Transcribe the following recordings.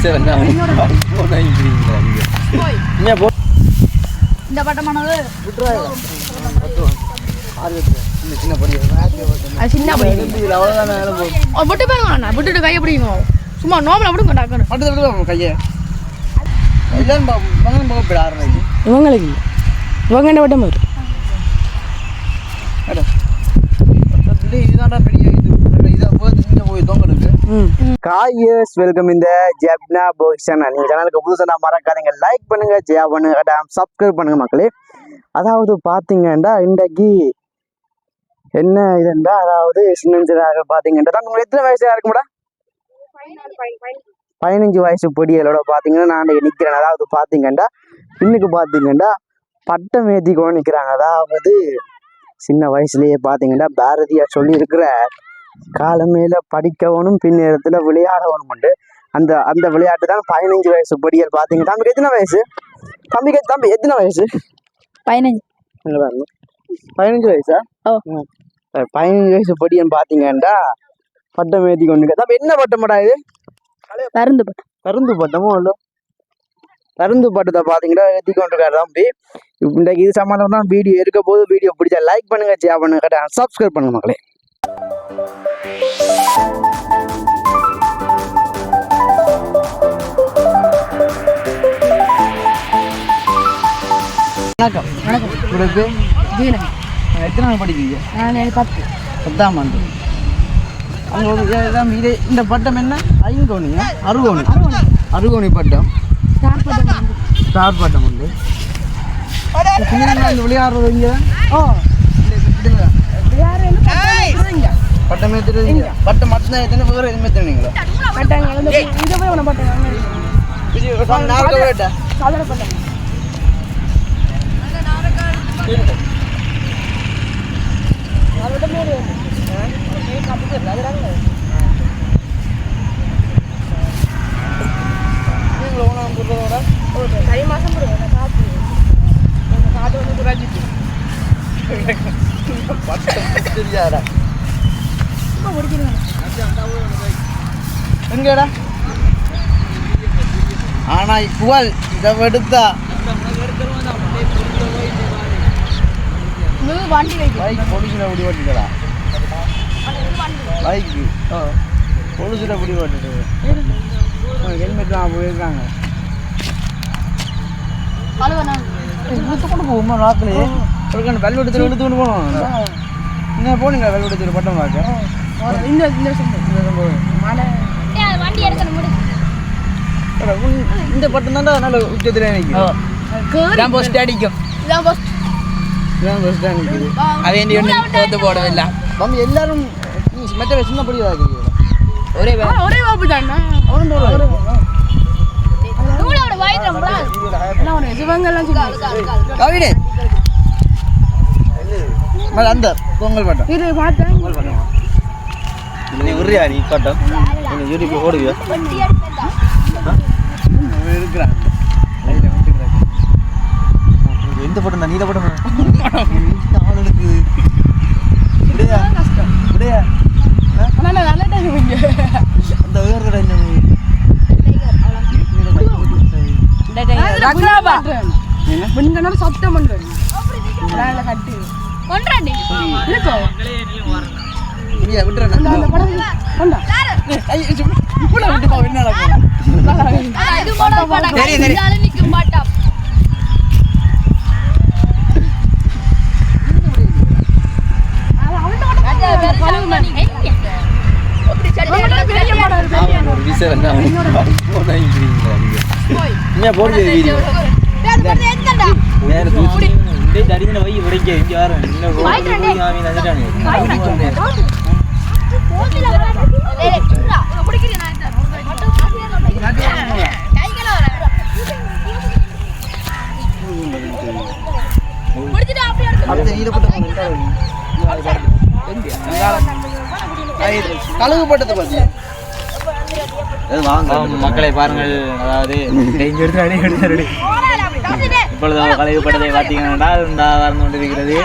இந்த பட்டமானது விட்டுட்டு கையை பிடிங்க சும்மா நோம்பல விடுங்க கையை இவங்களுக்கு இவங்க என்ன வட்டம் வரும் காய்ஸ் வெல்கம் இந்த ஜெப்னா பாய்ஸ் சேனல். நீங்க சேனலுக்கு புதுசா மறக்காதீங்க, லைக் பண்ணுங்க, ஷேர் பண்ணுங்க, சப்ஸ்கிரைப் பண்ணுங்க மக்களே. அதாவது பாத்தீங்கன்னா இன்றைக்கு என்ன இதுண்டா, அதாவது சின்னஞ்சிறாக பாத்தீங்கன்னா உங்களுக்கு எத்தனை வயசா இருக்கும்டா? 15 வயசு பொடியலோட பாத்தீங்கன்னா நான் நிக்கிறேன். அதாவது பாத்தீங்கன்னா இன்னைக்கு பாத்தீங்கன்னா பட்டம் ஏத்திக்கோ நிக்கிறாங்க. அதாவது சின்ன வயசுலயே பாத்தீங்கன்னா பாரதியார் சொல்லி இருக்கிற காலமேல படிக்கவனும் பின்னேரத்துல விளையாடவனும் உண்டு. அந்த அந்த விளையாட்டு தான் 15 வயசு பொடியல். பாத்தீங்கன்னா தம்பிக்கு எத்தனை வயசு? தம்பி எத்தனை வயசு? 15 வயசா? 15 வயசு பொடியன் பாத்தீங்கன்னா பட்டம் ஏத்தி கொண்டு. தம்பி என்ன பட்டமாடா இது? பருந்து பட்டமோ இல்லை, பருந்து பட்டத்தை பாத்தீங்கன்னா ஏத்தி கொண்டிருக்காரு தம்பி. இன்றைக்கு இது சம்பந்தம் தான் வீடியோ இருக்க போது. வீடியோ பிடிச்சா லைக் பண்ணுங்க, ஷேர் பண்ணுங்க, சப்ஸ்கிரைப் பண்ணுங்க மக்களே. வணக்கம். உங்களுக்கு எத்தனை நாள் படிக்கிறீங்க? நான் 10ஆம் ஆண்டு. இது இந்த பட்டம் என்ன? ஐங்கோணியா? அருகோணி பட்டம், ஸ்டார் பட்டம் உண்டு. விளையாடுறது இங்கே பட்டம் ஏற்றுறீங்க. பட்டம் மட்டும்தான் எத்தனை பேர் எதுவுமே ஏற்றுனீங்களா? எங்கடா ஆனா புகழ் இதை எடுத்தா பொலிசுல முடி ஓட்டிட்டா பைக்கு பொலிசுல முடி ஓட்டிட்டு ஹெல்மெட் தான் போயிருக்காங்க. கொண்டு போகுமா நாக்கிலே வெல்வெடுத்து இழுத்து கொண்டு போனோம். என்ன போனீங்க வெல்வெடுத்து பட்டம் பார்க்க? இந்த பட்டம் தான்டா நல்ல உச்சத்துல அடிக்கும். எல்லாரும் சின்ன படி ஒரே அந்த பொங்கல் பட்டம் நீ உரியா? நீ பட்டம் யூடியூப்ல ஓடுவியா? இருக்கிறான் எந்த பட்டம் தான்? நீத பட்டம் ஆளுக்கு அந்த வேறு சத்தம் பண்றேன் கட்டி கழுகு பட்டத்தை பத்தி மக்களை பாருங்கள். அதாவது இப்பொழுது கழுகு பட்டத்தை பார்த்தீங்கன்னா வளர்ந்து கொண்டிருக்கிறது.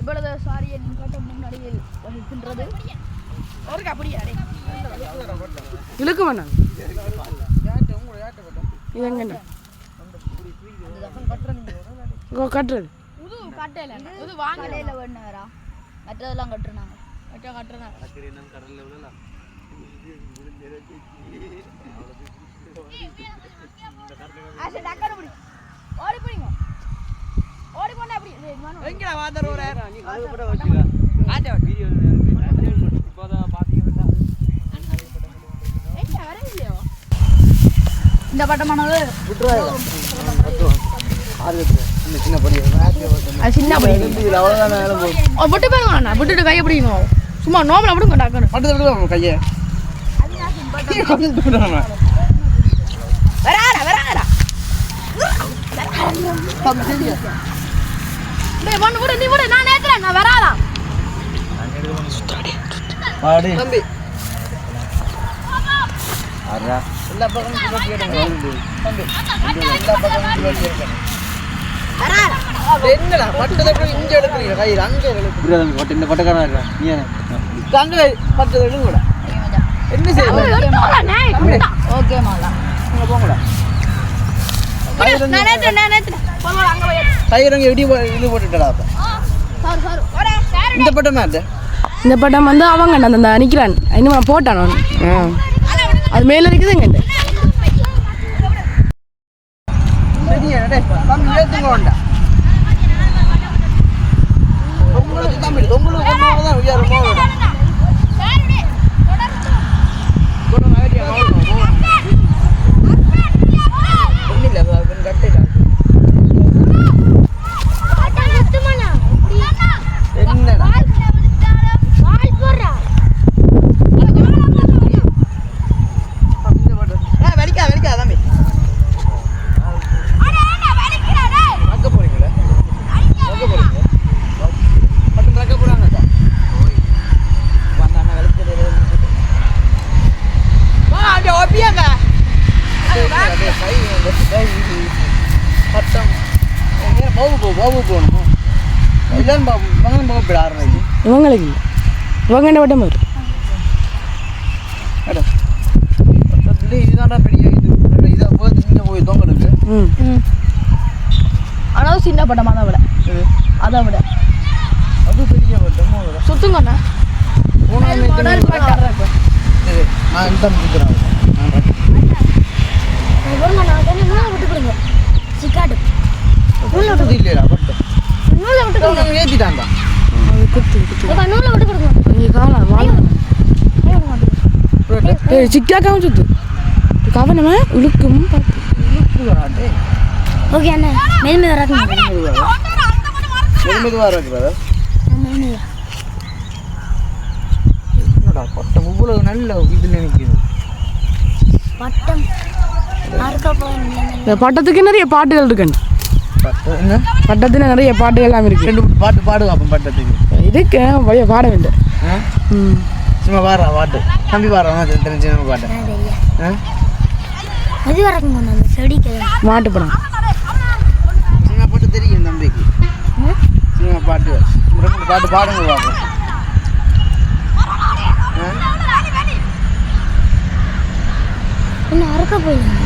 இவ்வளவு சாரி முன்னாடியில் வகிக்கின்றது இழுக்க வேணாம் இது எங்க கட்டுறது இது வாங்கலையில வேணாரா மற்றதெல்லாம் கட்டுறாங்க ஓடி போறீங்க ஓடி போனா அப்படி எங்கடா வாதர் ஓரே அது கூட வச்சுக்க ஆட்ட வீடியோ இப்போதான் பாத்தீங்கன்னா ஏய் வரலையோ இந்த பட்டமானது இந்த சின்ன படி அது சின்ன படி அவ்வளவுதான் நேரம் போகும் விட்டு போங்க விட்டுட்டு கையை பிடிங்க சும்மா நோமல விடுங்க டாக்கணும் பட்டு விடுங்க கையை வராடா வராடா டேய் மண்ணு விடு நீ விடு நான் ஏத்துறேன் நான் வராதா பாடி தம்பி அரா எல்லா பக்கமும் சுத்தி எடுங்க தம்பி எல்லா பக்கமும் சுத்தி எடுங்க வராடா என்னடா பட்டத போய் இங்க எடுக்கறீங்க கை அங்க எடுங்க தம்பி பட்ட இந்த பட்டக்காரனா இருக்கா நீ அங்க பட்டத எடுங்கடா என்ன செய்ய ஓகே மாலா அங்க போங்கடா நான் ஏத்துறேன் போங்க அங்க போய் டைரங்க எடி இது போட்டுட்டடா இந்த பட்டம் என்ன இந்த பட்டம் வந்து அவங்க அந்த நிக்கிறான் இன்னும் போட்டான் அது மேல இருக்குதுங்க இவங்களுக்கு இவங்க என்ன வட்டம் வரும் இதுதான் பெரிய இது இதை போய் இங்கே போய் தொங்கலுக்கு ஆனால் சின்ன பட்டமாக தான் விட அதை விட அது பெரிய பட்டமா விட சுத்துங்கண்ணா நான் இந்த சுற்றுறேன் சிக்காட்டு இல்லையா பட்டம் ஏற்றிட்டாங்க சிக்கா காமிச்சுது கவனமா உழுக்கும் ஓகே அண்ணா மெதுமெதுவா இருக்கிறதா பட்டம் இவ்வளவு நல்ல இதுல நிற்குது பட்டத்துக்கு நிறைய பாட்டுகள் இருக்கு பட்டத்துல நிறைய பாட்டுகள் எல்லாம் இருக்கு ரெண்டு பாட்டு பாடுவோம் அப்போ பட்டத்துக்கு இதுக்கு வழிய பாட வேண்டும் சும்மா பாடுறா பாட்டு தம்பி பாடுறோம் தெரிஞ்சு பாட்டு மாட்டு படம் சினிமா பாட்டு தெரியும் தம்பிக்கு சினிமா பாட்டு ரெண்டு பாட்டு பாடுங்க பார்ப்போம் அறுக்க போயிடுங்க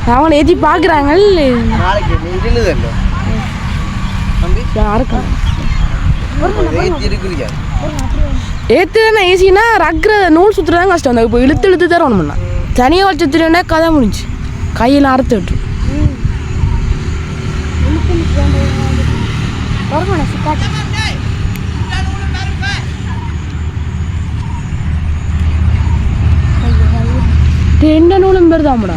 அவங்களை ஏற்றி பார்க்குறாங்க ஏற்றுனா ஈஸினா ரக்கிற நூல் சுற்றுறதான் கஷ்டம் அந்த இப்போ இழுத்து இழுத்து தரணும்னா தனியாக வச்சுட்டுனா கதை முடிஞ்சு கையில் அறுத்து விட்டு என்ன நூலும் பெருதாமடா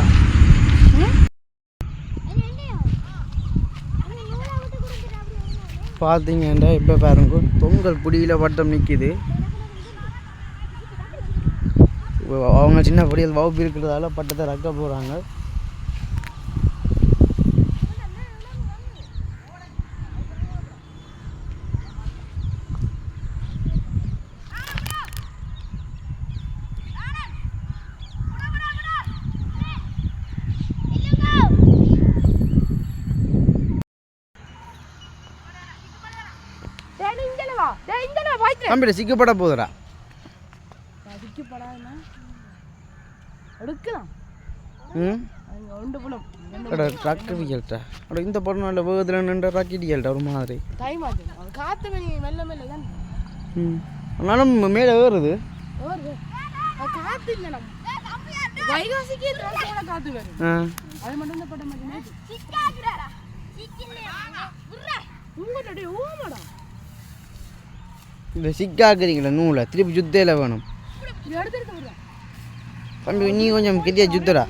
பார்த்தீங்கன்னா இப்போ பாருங்க தொங்கல் புடியில் பட்டம் நிற்கிது. அவங்க சின்ன பொடியில் வகுப்பு இருக்கிறதால பட்டத்தை ரக்க போகிறாங்க. தம்பிட சிக்கப்பட போதுடா. இந்த படம் நல்ல வேகத்தில் நின்று ராக்கிடியல்டா ஒரு மாதிரி. ஆனாலும் மேலே ஏறுது. இந்த சிக்காக்குறீங்களா நூலை திருப்பி சுத்தையில் வேணும். தம்பி நீ கொஞ்சம் கெதியா சுத்துடா.